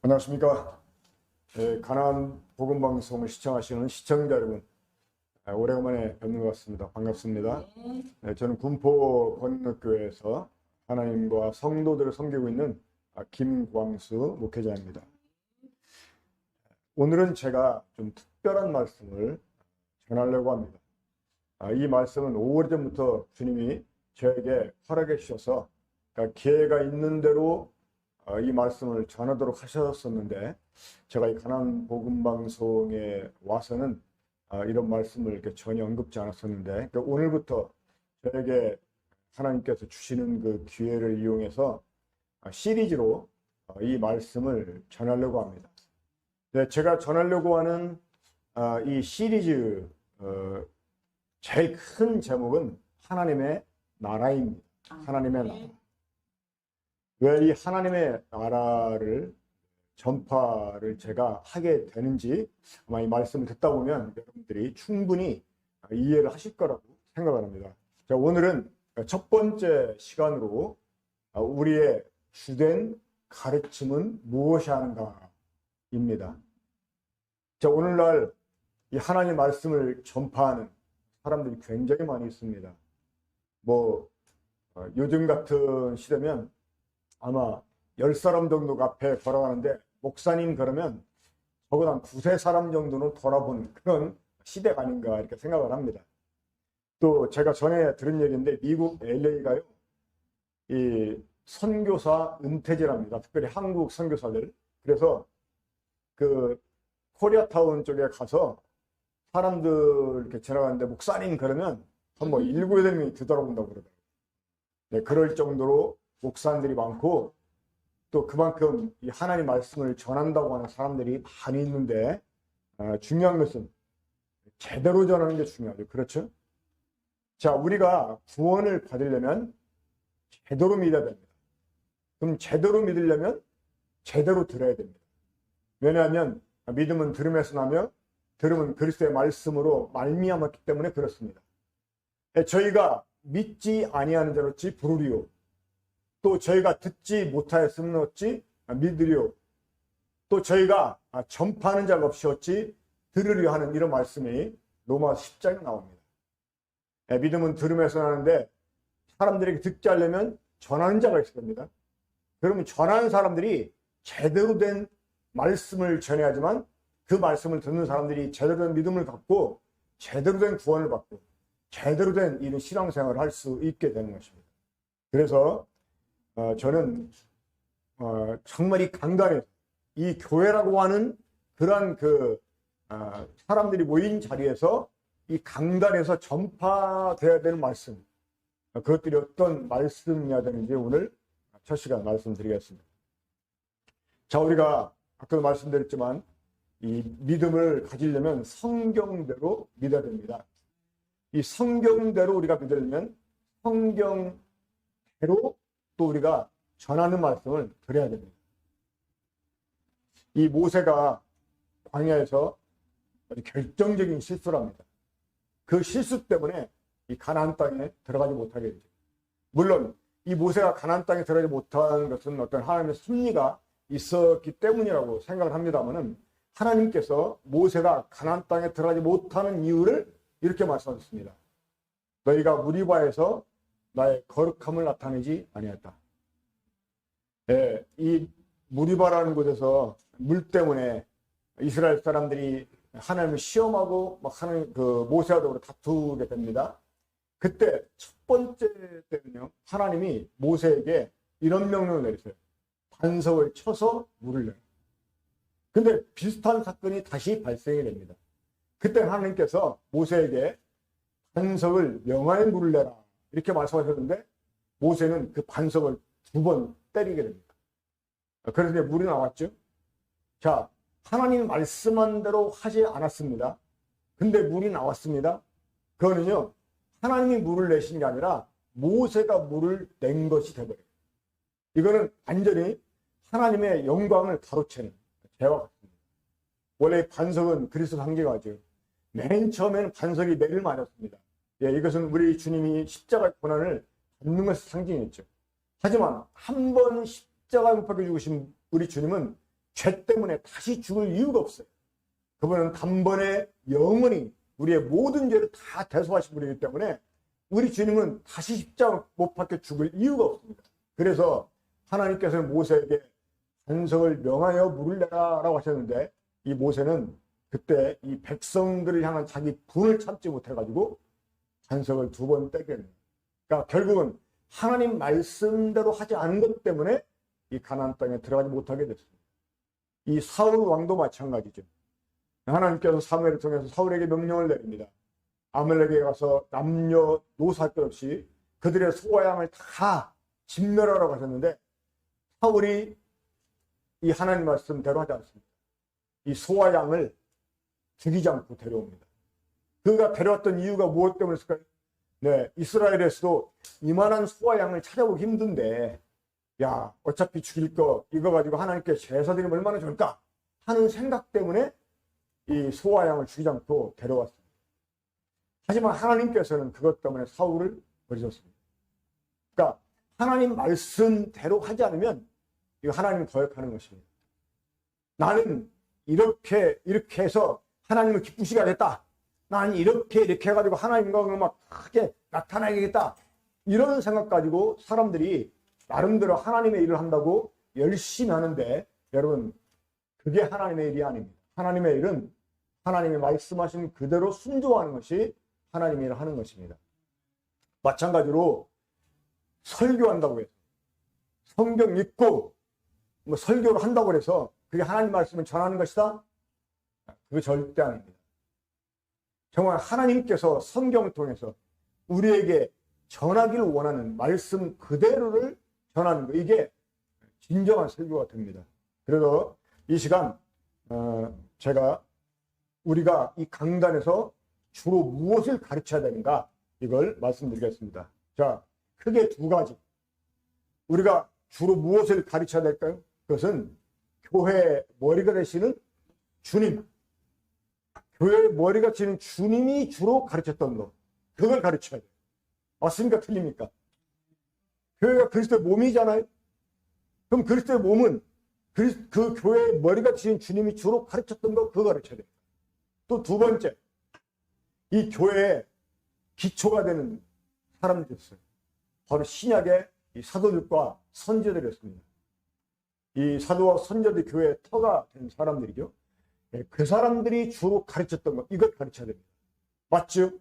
안녕하십니까. 가나안 복음방송을 시청하시는 시청자 여러분, 오래간만에 뵙는 것 같습니다. 반갑습니다. 저는 군포 권능교회에서 하나님과 성도들을 섬기고 있는 김광수 목회자입니다. 오늘은 제가 좀 특별한 말씀을 전하려고 합니다. 이 말씀은 오래전부터 주님이 저에게 허락해 주셔서 기회가 있는 대로 이 말씀을 전하도록 하셨었는데, 제가 이 가나안 복음방송에 와서는 이런 말씀을 이렇게 전혀 언급지 않았었는데, 오늘부터 저에게 하나님께서 주시는 그 기회를 이용해서 시리즈로 이 말씀을 전하려고 합니다. 제가 전하려고 하는 이 시리즈 제일 큰 제목은 하나님의 나라입니다. 하나님의 나라. 왜 이 하나님의 나라를 전파를 제가 하게 되는지 아마 이 말씀을 듣다 보면 여러분들이 충분히 이해를 하실 거라고 생각을 합니다. 자, 오늘은 첫 번째 시간으로 우리의 주된 가르침은 무엇이 하는가입니다. 자, 오늘날 이 하나님 말씀을 전파하는 사람들이 굉장히 많이 있습니다. 요즘 같은 시대면 아마 10사람 정도가 앞에 걸어가는데 목사님 그러면 적어도 한 2-3사람 정도는 돌아보는 그런 시대가 아닌가 이렇게 생각을 합니다. 또 제가 전에 들은 얘기인데 미국 LA가요, 이 선교사 은퇴제랍니다. 특별히 한국 선교사들. 그래서 그 코리아타운 쪽에 가서 사람들 이렇게 지나가는데 목사님 그러면 한 7-8명이 뒤돌아본다고 그러더라고요. 네, 그럴 정도로 목사님들이 많고, 또 그만큼 이 하나님 말씀을 전한다고 하는 사람들이 많이 있는데, 중요한 것은 제대로 전하는 게 중요하죠. 그렇죠? 자, 우리가 구원을 받으려면 제대로 믿어야 됩니다. 그럼 제대로 믿으려면 제대로 들어야 됩니다. 왜냐하면 믿음은 들음에서 나며 들음은 그리스도의 말씀으로 말미암았기 때문에 그렇습니다. 저희가 믿지 아니하는 자는 어찌 부르리요, 또 저희가 듣지 못하였으면 어찌 믿으리요, 또 저희가 전파하는 자가 없이 어찌 들으려 하는 이런 말씀이 로마서 10장에 나옵니다. 믿음은 들음에서 나는데 사람들에게 듣게 하려면 전하는 자가 있을 겁니다. 그러면 전하는 사람들이 제대로 된 말씀을 전해야지만 그 말씀을 듣는 사람들이 제대로 된 믿음을 갖고 제대로 된 구원을 받고 제대로 된 이런 신앙생활을 할 수 있게 되는 것입니다. 그래서 저는 정말 이 강단에서 이 교회라고 하는 그러한 사람들이 모인 자리에서 이 강단에서 전파되어야 되는 말씀, 그것들이 어떤 말씀이어야 되는지 오늘 첫 시간 말씀드리겠습니다. 자, 우리가 아까도 말씀드렸지만 이 믿음을 가지려면 성경대로 믿어야 됩니다. 이 성경대로 우리가 믿으려면 성경대로 또 우리가 전하는 말씀을 드려야 됩니다. 이 모세가 광야에서 아주 결정적인 실수를 합니다. 그 실수 때문에 이 가나안 땅에 들어가지 못하게 되죠. 물론 이 모세가 가나안 땅에 들어가지 못한 것은 어떤 하나님의 섭리가 있었기 때문이라고 생각을 합니다만은, 하나님께서 모세가 가나안 땅에 들어가지 못하는 이유를 이렇게 말씀하셨습니다. 너희가 무리바에서 나의 거룩함을 나타내지 아니했다. 이 무리바라는 곳에서 물 때문에 이스라엘 사람들이 하나님을 시험하고 막 하는 모세와 더불어 다투게 됩니다. 그때 첫 번째 때는요, 하나님이 모세에게 이런 명령을 내리세요. 반석을 쳐서 물을 내라. 근데 비슷한 사건이 다시 발생이 됩니다. 그때 하나님께서 모세에게 반석을 명하에 물을 내라 이렇게 말씀하셨는데, 모세는 그 반석을 2번 때리게 됩니다. 그래서 이제 물이 나왔죠. 자, 하나님 말씀한 대로 하지 않았습니다. 근데 물이 나왔습니다. 그거는요, 하나님이 물을 내신 게 아니라 모세가 물을 낸 것이 되버려요. 이거는 완전히 하나님의 영광을 가로채는 죄와 같습니다. 원래 반석은 그리스도 상징하죠. 맨 처음에는 반석이 매를 맞았습니다. 이것은 우리 주님이 십자가의 고난을 받는 것을 상징했죠. 하지만 한 번 십자가에 못 박혀 죽으신 우리 주님은 죄 때문에 다시 죽을 이유가 없어요. 그분은 단번에 영원히 우리의 모든 죄를 다 대속하신 분이기 때문에 우리 주님은 다시 십자가 못 박혀 죽을 이유가 없습니다. 그래서 하나님께서는 모세에게 반석을 명하여 물을 내라 라고 하셨는데, 이 모세는 그때 이 백성들을 향한 자기 분을 참지 못해가지고 반석을 2번 떼게 됩니다. 그러니까 결국은 하나님 말씀대로 하지 않은 것 때문에 이 가나안 땅에 들어가지 못하게 됐습니다. 이 사울 왕도 마찬가지죠. 하나님께서 사무엘을 통해서 사울에게 명령을 내립니다. 아말렉에 가서 남녀 노소 할 것 없이 그들의 소와 양을 다 진멸하라고 하셨는데, 사울이 이 하나님 말씀대로 하지 않습니다. 이 소와 양을 죽이지 않고 데려옵니다. 그가 데려왔던 이유가 무엇 때문일까요? 네, 이스라엘에서도 이만한 소와 양을 찾아보기 힘든데, 야, 어차피 죽일 거 이거 가지고 하나님께 제사 드리면 얼마나 좋을까 하는 생각 때문에 이 소와 양을 죽이지 않고 데려왔습니다. 하지만 하나님께서는 그것 때문에 사울을 버리셨습니다. 그러니까 하나님 말씀대로 하지 않으면 이거 하나님을 거역하는 것입니다. 나는 이렇게 해서 하나님을 기쁘시게 하겠다. 나는 이렇게 해가지고 하나님과 막 크게 나타나야겠다. 이런 생각 가지고 사람들이 나름대로 하나님의 일을 한다고 열심히 하는데, 여러분, 그게 하나님의 일이 아닙니다. 하나님의 일은 하나님이 말씀하신 그대로 순종하는 것이 하나님의 일을 하는 것입니다. 마찬가지로 설교한다고 해서, 성경 읽고 뭐 설교를 한다고 해서 그게 하나님 말씀을 전하는 것이다? 그게 절대 아닙니다. 정말 하나님께서 성경을 통해서 우리에게 전하기를 원하는 말씀 그대로를 전하는 것, 이게 진정한 설교가 됩니다. 그래서 이 시간 우리가 이 강단에서 주로 무엇을 가르쳐야 되는가, 이걸 말씀드리겠습니다. 자, 크게 2가지. 우리가 주로 무엇을 가르쳐야 될까요? 그것은 교회의 머리가 되시는 주님, 교회의 머리가 되시는 주님이 주로 가르쳤던 것, 그걸 가르쳐야 돼요. 맞습니까? 틀립니까? 교회가 그리스도의 몸이잖아요. 그럼 그리스도의 몸은 그 교회의 머리가 되시는 주님이 주로 가르쳤던 것, 그거 가르쳐야 돼요. 또 2번째, 이 교회의 기초가 되는 사람들이 있어요. 바로 신약의 이 사도들과 선지자들이었습니다. 이 사도와 선지자들이 교회의 터가 된 사람들이죠. 그 사람들이 주로 가르쳤던 것, 이걸 가르쳐야 됩니다. 맞죠?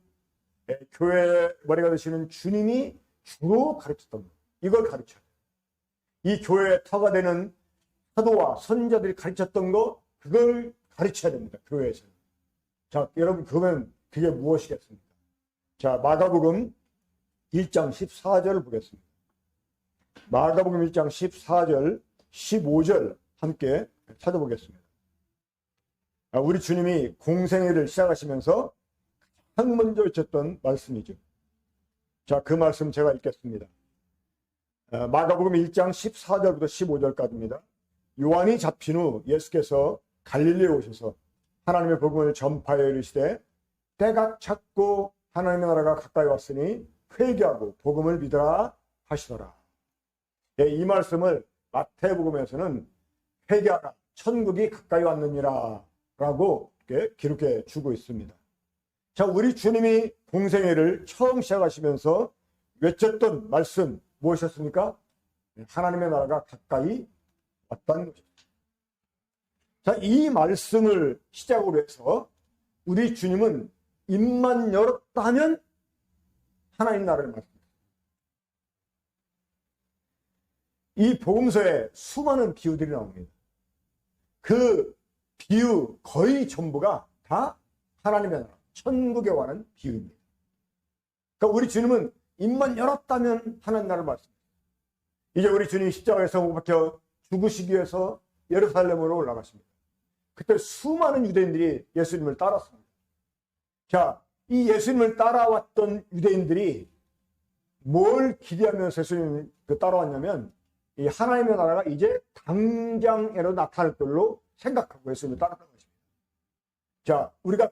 교회의 머리가 되시는 주님이 주로 가르쳤던 것, 이걸 가르쳐야 돼요. 이 교회의 터가 되는 사도와 선지자들이 가르쳤던 것, 그걸 가르쳐야 됩니다. 교회에서는. 자, 여러분, 그러면 그게 무엇이겠습니까? 자, 마가복음 1장 14절을 보겠습니다. 마가복음 1장 14절, 15절 함께 찾아보겠습니다. 우리 주님이 공생애를 시작하시면서 가장 먼저 외쳤던 말씀이죠. 자, 그 말씀 제가 읽겠습니다. 마가복음 1장 14절부터 15절까지입니다. 요한이 잡힌 후 예수께서 갈릴리에 오셔서 하나님의 복음을 전파하여 이르시되, 때가 찼고 하나님의 나라가 가까이 왔으니 회개하고 복음을 믿으라 하시더라. 이 말씀을 마태복음에서는 회개하라, 천국이 가까이 왔느니라 라고 이렇게 기록해 주고 있습니다. 자, 우리 주님이 공생애를 처음 시작하시면서 외쳤던 말씀 무엇이었습니까? 하나님의 나라가 가까이 왔다는 것입니다. 자, 이 말씀을 시작으로 해서 우리 주님은 입만 열었다 하면 하나님 나라를 말씀합니다. 이 복음서에 수많은 비유들이 나옵니다. 그 비유 거의 전부가 다 하나님의 나라, 천국에 관한 비유입니다. 그러니까 우리 주님은 입만 열었다면 하나님 나라를 말씀합니다. 이제 우리 주님이 십자가에서 못 박혀 죽으시기 위해서 예루살렘으로 올라가십니다. 그때 수많은 유대인들이 예수님을 따랐습니다. 자, 이 예수님을 따라왔던 유대인들이 뭘 기대하면서 예수님을 따라왔냐면, 이 하나님의 나라가 이제 당장에로 나타날 걸로 생각하고 예수님을 따랐던 것입니다. 자, 우리가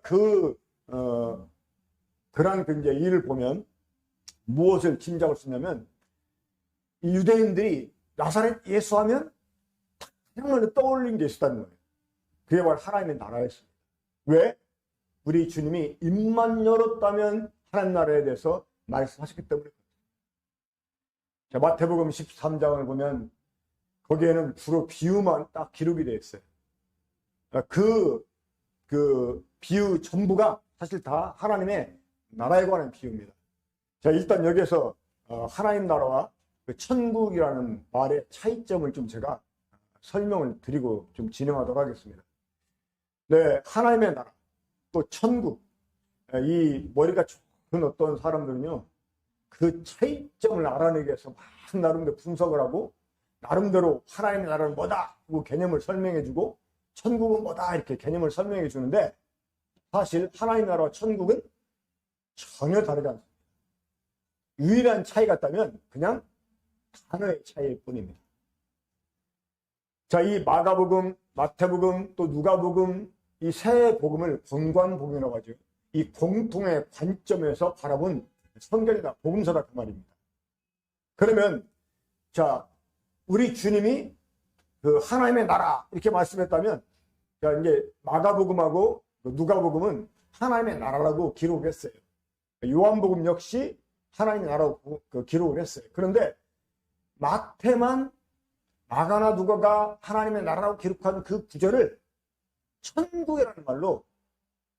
그런 이제 일을 보면 무엇을 짐작할 수 있냐면, 이 유대인들이 나사렛 예수 하면 가장 먼저 떠올린 게 있었다는 거예요. 그게 바로 하나님의 나라였습니다. 왜? 우리 주님이 입만 열었다면 하나님 나라에 대해서 말씀하셨기 때문에. 자, 마태복음 13장을 보면 거기에는 주로 비유만 딱 기록이 되어 있어요. 그 비유 전부가 사실 다 하나님의 나라에 관한 비유입니다. 자, 일단 여기에서 하나님 나라와 그 천국이라는 말의 차이점을 좀 제가 설명을 드리고 좀 진행하도록 하겠습니다. 네, 하나님의 나라, 또 천국, 이 머리가 좋은 어떤 사람들은요, 그 차이점을 알아내기 위해서 막 나름대로 분석을 하고, 나름대로 하나님의 나라는 뭐다 하고 개념을 설명해주고, 천국은 뭐다 이렇게 개념을 설명해 주는데, 사실 하나님 나라와 천국은 전혀 다르지 않습니다. 유일한 차이가 있다면 그냥 단어의 차이일 뿐입니다. 자, 이 마가복음, 마태복음, 또 누가복음, 이 세 복음을 권관복음이라고 하죠. 이 공통의 관점에서 바라본 성경이다, 복음서다 그 말입니다. 그러면 자, 우리 주님이 그 하나님의 나라 이렇게 말씀했다면, 자, 이제 마가복음하고 누가복음은 하나님의 나라라고 기록했어요. 요한복음 역시 하나님의 나라라고 기록을 했어요. 그런데 마태만 마가나 누가가 하나님의 나라라고 기록한 그 구절을 천국이라는 말로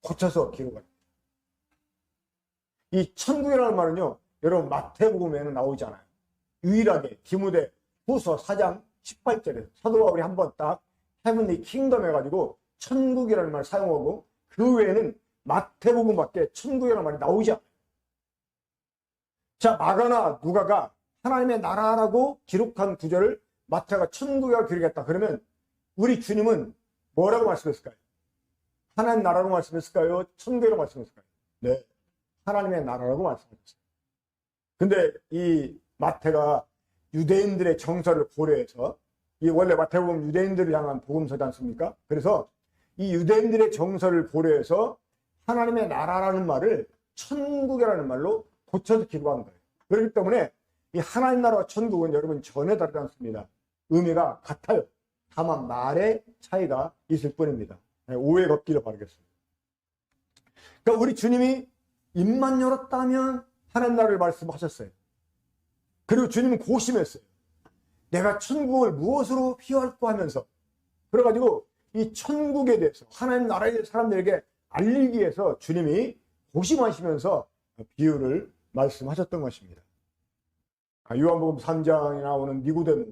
고쳐서 기록합니다. 이 천국이라는 말은요, 여러분 마태복음에는 나오지 않아요. 유일하게 디모데 후서 4장 18절에 사도 바울이 한번 딱 헤븐리 킹덤 해가지고 천국이라는 말을 사용하고, 그 외에는 마태복음밖에 천국이라는 말이 나오지 않아요. 자, 마가나 누가가 하나님의 나라라고 기록한 구절을 마태가 천국이라고 기록했다. 그러면 우리 주님은 뭐라고 말씀했을까요? 하나님 나라라고 말씀했을까요? 천국이라고 말씀했을까요? 네, 하나님의 나라라고 말씀하셨어요. 근데 이 마태가 유대인들의 정서를 고려해서, 이 원래 마태복음 유대인들을 향한 복음서지 않습니까? 그래서 이 유대인들의 정서를 고려해서 하나님의 나라라는 말을 천국이라는 말로 고쳐서 기록한 거예요. 그렇기 때문에 이 하나님 나라와 천국은 여러분 전혀 다르지 않습니다. 의미가 같아요. 다만 말의 차이가 있을 뿐입니다. 오해 없기를 바라겠습니다. 그러니까 우리 주님이 입만 열었다면 하나님 나라를 말씀하셨어요. 그리고 주님은 고심했어요. 내가 천국을 무엇으로 비유할까 하면서, 그래가지고 이 천국에 대해서 하나님 나라의 사람들에게 알리기 위해서 주님이 고심하시면서 비유를 말씀하셨던 것입니다. 요한복음 3장에 나오는 니고데모,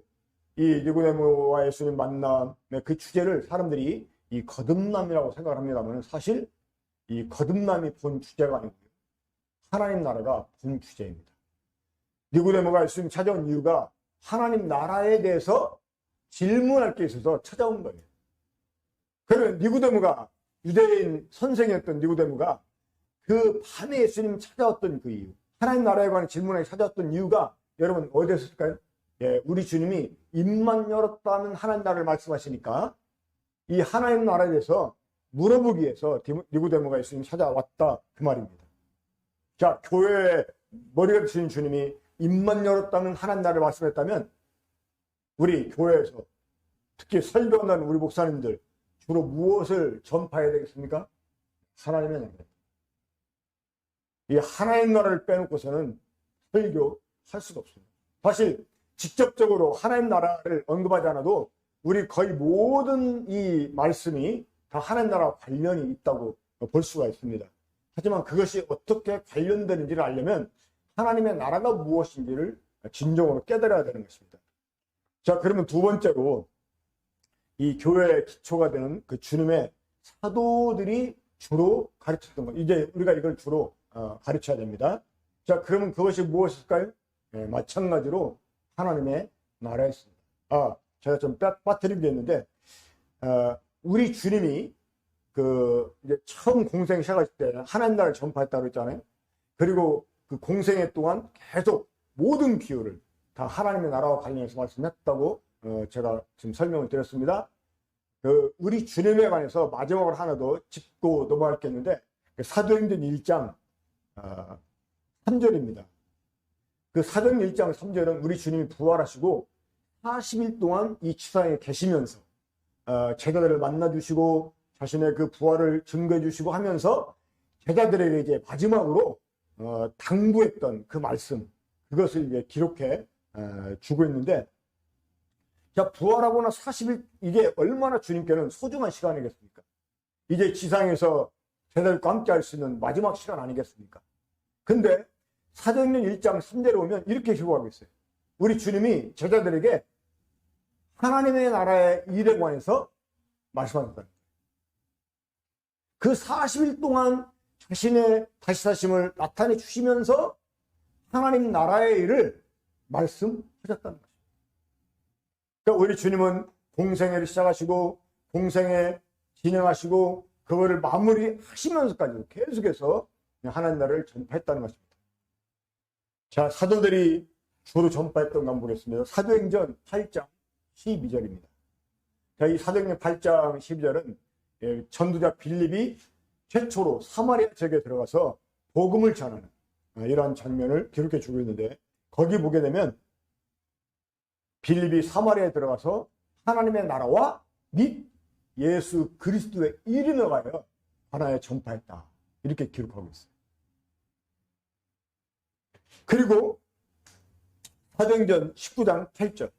이 니고데모와 예수님 만남, 그 주제를 사람들이 이 거듭남이라고 생각을 합니다만, 사실 이 거듭남이 본 주제가 아니고요, 하나님 나라가 본 주제입니다. 니고데모가 예수님 찾아온 이유가 하나님 나라에 대해서 질문할 게 있어서 찾아온 거예요. 그러면 니고데모가, 유대인 선생이었던 니고데모가 그 밤에 예수님 찾아왔던 그 이유, 하나님 나라에 관한 질문에 찾아왔던 이유가 여러분 어디에 있을까요? 예, 우리 주님이 입만 열었다면 하나님 나라를 말씀하시니까 이 하나님 나라에 대해서 물어보기 위해서 니고데모가 예수님 찾아왔다 그 말입니다. 자, 교회에 머리가 되신 주님이 입만 열었다면 하나님 나라를 말씀했다면, 우리 교회에서 특히 설교한다는 우리 목사님들 주로 무엇을 전파해야 되겠습니까? 하나님의 나라. 이 하나님 나라를 빼놓고서는 설교할 수가 없습니다. 사실 직접적으로 하나님 나라를 언급하지 않아도 우리 거의 모든 이 말씀이 다 하나님 나라와 관련이 있다고 볼 수가 있습니다. 하지만 그것이 어떻게 관련되는지를 알려면 하나님의 나라가 무엇인지를 진정으로 깨달아야 되는 것입니다. 자, 그러면 두 번째로 이 교회의 기초가 되는 그 주님의 사도들이 주로 가르쳤던 것, 이제 우리가 이걸 주로 가르쳐야 됩니다. 자, 그러면 그것이 무엇일까요? 네, 마찬가지로 하나님의 나라였습니다. 제가 좀 빠뜨린 게 있는데, 우리 주님이 이제 처음 공생 시작하실 때 하나님 나라를 전파했다고 했잖아요. 그리고 그 공생애 동안 계속 모든 비유를 다 하나님의 나라와 관련해서 말씀했다고 제가 지금 설명을 드렸습니다. 우리 주님에 관해서 마지막으로 하나 더 짚고 넘어갈 게 있는데, 사도행전 1장 3절입니다. 그 사도행전 1장 3절은 우리 주님이 부활하시고 40일 동안 이 지상에 계시면서 제자들을 만나주시고 자신의 그 부활을 증거해 주시고 하면서 제자들에게 이제 마지막으로 당부했던 그 말씀, 그것을 이제 기록해 주고 있는데, 자, 부활하고 나 40일, 이게 얼마나 주님께는 소중한 시간이겠습니까? 이제 지상에서 제자들과 함께 할 수 있는 마지막 시간 아니겠습니까? 근데 사도행전 1장 3절에 오면 이렇게 기록하고 있어요. 우리 주님이 제자들에게 하나님의 나라의 일에 관해서 말씀하셨다. 그 40일 동안 자신의 다시 사심을 나타내 주시면서 하나님 나라의 일을 말씀하셨다는 것입니다. 그러니까 우리 주님은 공생애를 시작하시고 공생애 진행하시고 그거를 마무리하시면서까지 계속해서 하나님 나라를 전파했다는 것입니다. 자, 사도들이 주로 전파했던 거 한번 보겠습니다. 사도행전 8장 12절입니다. 자, 이 사도행전 8장 12절은 전도자 빌립이 최초로 사마리아 지역에 들어가서 복음을 전하는 이러한 장면을 기록해 주고 있는데, 거기 보게 되면 빌립이 사마리아에 들어가서 하나님의 나라와 및 예수 그리스도의 이름에 가여 하나에 전파했다, 이렇게 기록하고 있어요. 그리고 사도행전 19장 8절,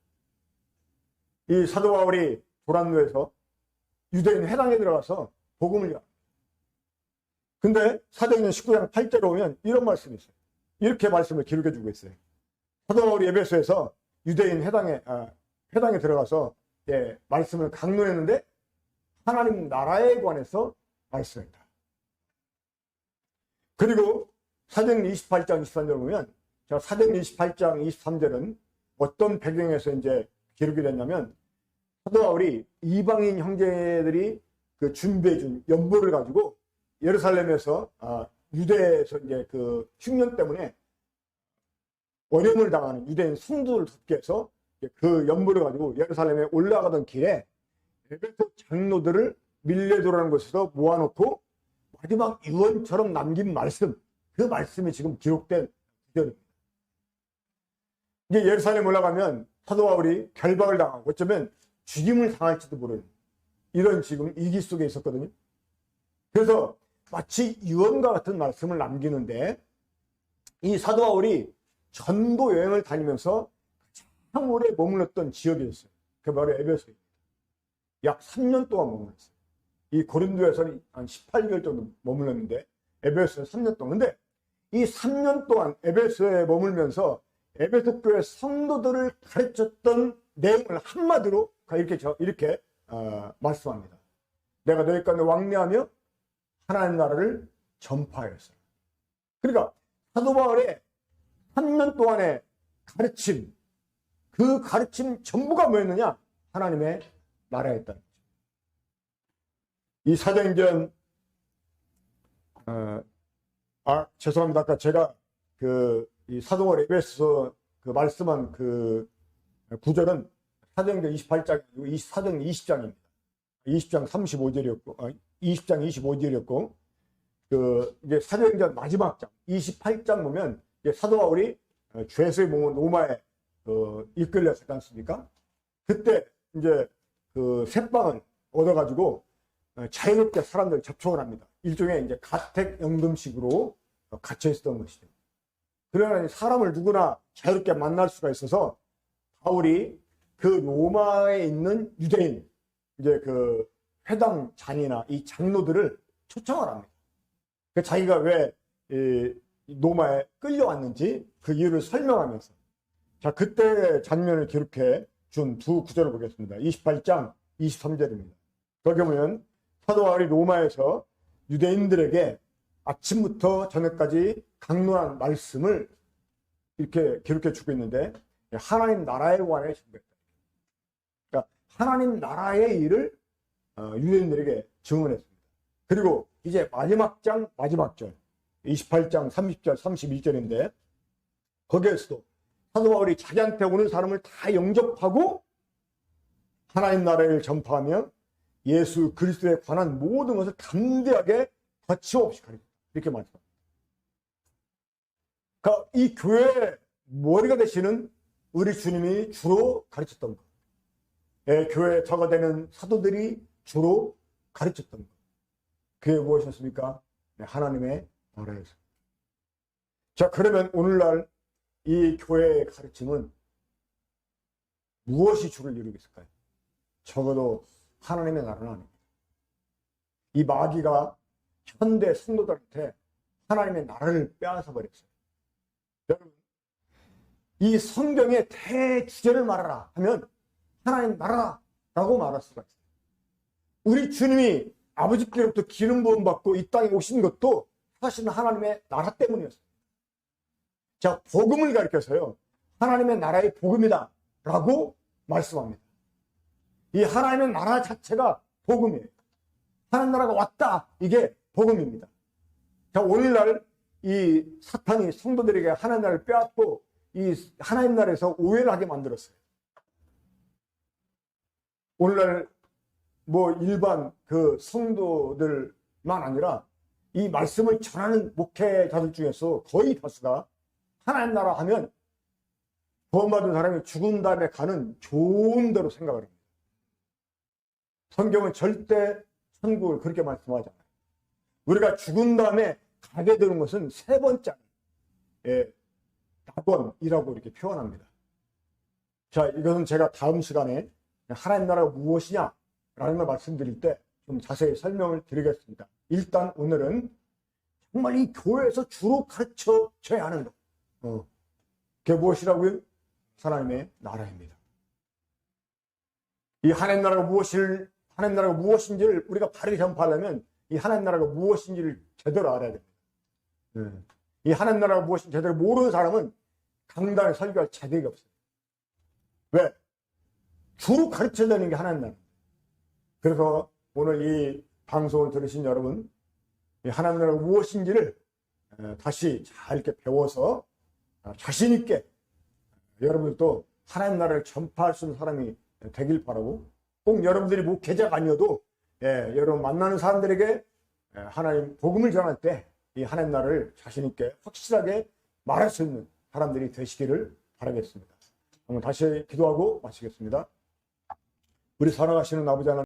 이 사도 바울이 도란노에서 유대인 회당에 들어가서 복음을 전합니다. 근데 사도행전 19장 8절에 오면 이런 말씀이 있어요. 이렇게 말씀을 기록해 주고 있어요. 사도 바울이 에베소에서 유대인 회당에 들어가서 말씀을 강론했는데 하나님 나라에 관해서 말씀했다. 그리고 사도행전 28장 23절 보면, 사도행전 28장 23절은 어떤 배경에서 이제 기록이 됐냐면, 사도 바울이 이방인 형제들이 그 준비해 준 연보를 가지고 예루살렘에서 유대에서 이제 그 흉년 때문에 어려움을 당하는 유대인 성도를 돕기 위해서 그 연보를 가지고 예루살렘에 올라가던 길에 에베소 장로들을 밀레도라는 곳에서 모아놓고 마지막 유언처럼 남긴 말씀, 그 말씀이 지금 기록된 구절입니다. 이게 예루살렘 올라가면 사도 바울이 결박을 당하고 어쩌면 죽임을 당할지도 모르는 이런 지금 위기 속에 있었거든요. 그래서 마치 유언과 같은 말씀을 남기는데, 이 사도 바울이 전도 여행을 다니면서 가장 오래 머물렀던 지역이 있어요. 그 바로 에베소입니다. 약 3년 동안 머물렀어요. 이 고린도에서는 한 18개월 정도 머물렀는데 에베소는 3년 동안. 근데 이 3년 동안 에베소에 머물면서 에베소 교회 성도들을 가르쳤던 내용을 한마디로 이렇게 말씀합니다. 내가 너희 가운데 왕래하며 하나님 나라를 전파하였어요. 그러니까 사도 바울의 3년 동안의 가르침, 그 가르침 전부가 뭐였느냐? 하나님의 나라였다는 거죠. 이 사도행전 죄송합니다. 아까 제가 이 사도 바울 에베소 그 말씀한 그 구절은 사도행전 28장이고 사도행전 20장입니다. 20장 35절이었고 20장 25절이었고 이제 사도행전 마지막 장 28장 보면 이제 사도 바울이 죄수의 몸은 로마에 이끌렸지 않습니까? 그때 이제 그 새빵을 얻어가지고 자유롭게 사람들 접촉을 합니다. 일종의 이제 가택연금식으로 갇혀 있었던 것이죠. 그러나 사람을 누구나 자유롭게 만날 수가 있어서 바울이 그 로마에 있는 유대인 이제 그 회당 잔이나 이 장로들을 초청을 합니다. 자기가 왜 로마에 끌려왔는지 그 이유를 설명하면서, 자, 그때 장면을 기록해 준 두 구절을 보겠습니다. 28장 23절입니다. 거기 보면 사도 바울이 로마에서 유대인들에게 아침부터 저녁까지 강론한 말씀을 이렇게 기록해 주고 있는데, 하나님 나라에 관해 증거했다. 그러니까 하나님 나라의 일을 유대인들에게 증언했습니다. 그리고 이제 마지막 장 마지막 절 28장 30절 31절인데 거기에서도 사도 바울이 자기한테 오는 사람을 다 영접하고 하나님 나라를 전파하며 예수 그리스도에 관한 모든 것을 담대하게 거침없이 가르친다, 이렇게 말씀합니다. 그러니까 이 교회의 머리가 되시는 우리 주님이 주로 가르쳤던 것, 교회에 적어되는 사도들이 주로 가르쳤던 것. 그게 무엇이었습니까? 하나님의 나라였습니다. 자, 그러면 오늘날 이 교회의 가르침은 무엇이 주를 이루고 있을까요? 적어도 하나님의 나라는 아닙니다. 이 마귀가 현대 성도들한테 하나님의 나라를 빼앗아 버렸어요. 여러분, 이 성경의 대주제를 말하라 하면 하나님 나라라고 말할 수가 있어요. 우리 주님이 아버지께로부터 기름 부음 받고 이 땅에 오신 것도 사실은 하나님의 나라 때문이었어요. 자, 복음을 가리켜서요, 하나님의 나라의 복음이다 라고 말씀합니다. 이 하나님의 나라 자체가 복음이에요. 하나님 나라가 왔다, 이게 복음입니다. 자, 오늘날 이 사탄이 성도들에게 하나님 나라를 빼앗고 이 하나님 나라에서 오해를 하게 만들었어요. 오늘날 뭐 일반 그 성도들만 아니라 이 말씀을 전하는 목회자들 중에서 거의 다수가 하나님 나라 하면 구원받은 사람이 죽은 다음에 가는 좋은 데로 생각을 합니다. 성경은 절대 천국을 그렇게 말씀하지 않아요. 우리가 죽은 다음에 가게 되는 것은 세 번째 낙원이라고 이렇게 표현합니다. 자, 이것은 제가 다음 시간에 하나님 나라가 무엇이냐 라는 걸 말씀드릴 때 좀 자세히 설명을 드리겠습니다. 일단 오늘은 정말 이 교회에서 주로 가르쳐져야 하는 것, 그게 무엇이라고요? 하나님의 나라입니다. 이 하나님 나라가 무엇인지를 우리가 바르게 전파하려면 이 하나님 나라가 무엇인지를 제대로 알아야 됩니다. 이 하나님 나라가 무엇인지 제대로 모르는 사람은 강단에 설교할 자격이 없어요. 왜? 주로 가르쳐야 되는 게 하나님 나라. 그래서 오늘 이 방송을 들으신 여러분, 이 하나님 나라가 무엇인지를 다시 잘 이렇게 배워서 자신 있게 여러분도 하나님 나라를 전파할 수 있는 사람이 되길 바라고, 꼭 여러분들이 목회자가 아니어도 여러분 만나는 사람들에게 하나님 복음을 전할 때 이 하나님 나라를 자신 있게 확실하게 말할 수 있는 사람들이 되시기를 바라겠습니다. 한번 다시 기도하고 마치겠습니다. 우리 살아가시는 아버지 하나님,